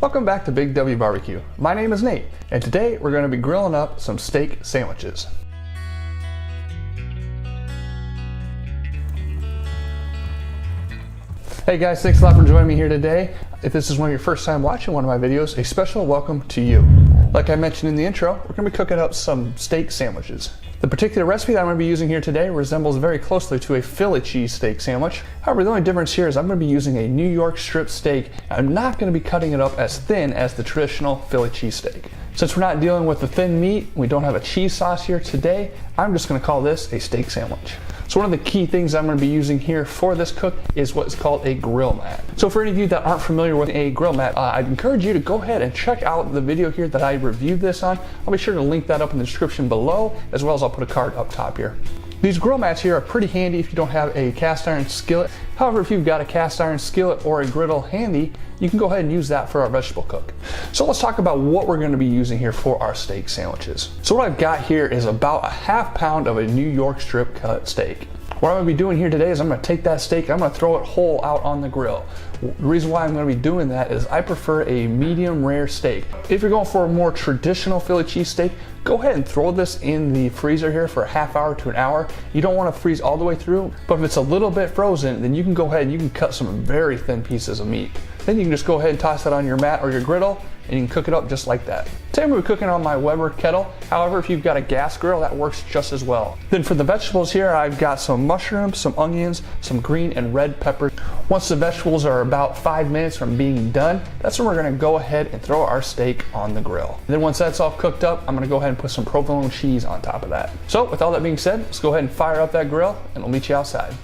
Welcome back to Big W BBQ. My name is Nate, and today we're going to be grilling up some steak sandwiches. Hey guys, thanks a lot for joining me here today. If this is one of your first time watching one of my videos, a special welcome to you. Like I mentioned in the intro, we're going to be cooking up some steak sandwiches. The particular recipe that I'm going to be using here today resembles very closely to a Philly cheese steak sandwich. However, the only difference here is I'm going to be using a New York strip steak. I'm not going to be cutting it up as thin as the traditional Philly cheese steak. Since we're not dealing with the thin meat, we don't have a cheese sauce here today, I'm just going to call this a steak sandwich. So one of the key things I'm going to be using here for this cook is what's called a grill mat. So for any of you that aren't familiar with a grill mat, I'd encourage you to go ahead and check out the video here that I reviewed this on. I'll be sure to link that up in the description below, as well as I'll put a card up top here. These grill mats here are pretty handy if you don't have a cast iron skillet. However, if you've got a cast iron skillet or a griddle handy, you can go ahead and use that for our vegetable cook. So let's talk about what we're going to be using here for our steak sandwiches. So what I've got here is about a half pound of a New York strip cut steak. What I'm going to be doing here today is I'm going to take that steak, I'm going to throw it whole out on the grill. The reason why I'm going to be doing that is I prefer a medium rare steak. If you're going for a more traditional Philly cheese steak, go ahead and throw this in the freezer here for a half hour to an hour. You don't want to freeze all the way through, but if it's a little bit frozen, then you can go ahead and you can cut some very thin pieces of meat. Then you can just go ahead and toss that on your mat or your griddle, and you can cook it up just like that. Today I'm going to be cooking on my Weber kettle. However, if you've got a gas grill, that works just as well. Then for the vegetables here, I've got some mushrooms, some onions, some green and red peppers. Once the vegetables are about 5 minutes from being done, that's when we're going to go ahead and throw our steak on the grill. And then once that's all cooked up, I'm going to go ahead and put some provolone cheese on top of that. So with all that being said, let's go ahead and fire up that grill, and we'll meet you outside.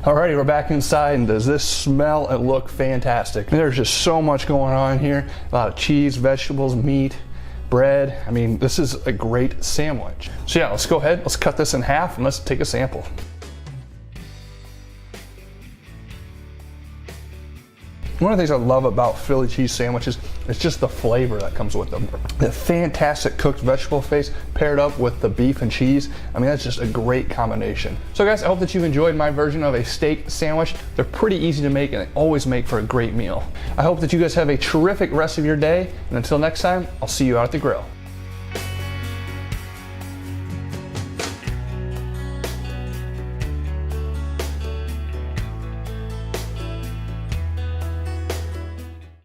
Alrighty, we're back inside, and does this smell and look fantastic? There's just so much going on here. A lot of cheese, vegetables, meat, bread. I mean, this is a great sandwich. So yeah, let's go ahead, let's cut this in half and let's take a sample. One of the things I love about Philly cheese sandwiches is just the flavor that comes with them. The fantastic cooked vegetable face paired up with the beef and cheese. I mean, that's just a great combination. So guys, I hope that you've enjoyed my version of a steak sandwich. They're pretty easy to make, and they always make for a great meal. I hope that you guys have a terrific rest of your day, and until next time, I'll see you out at the grill.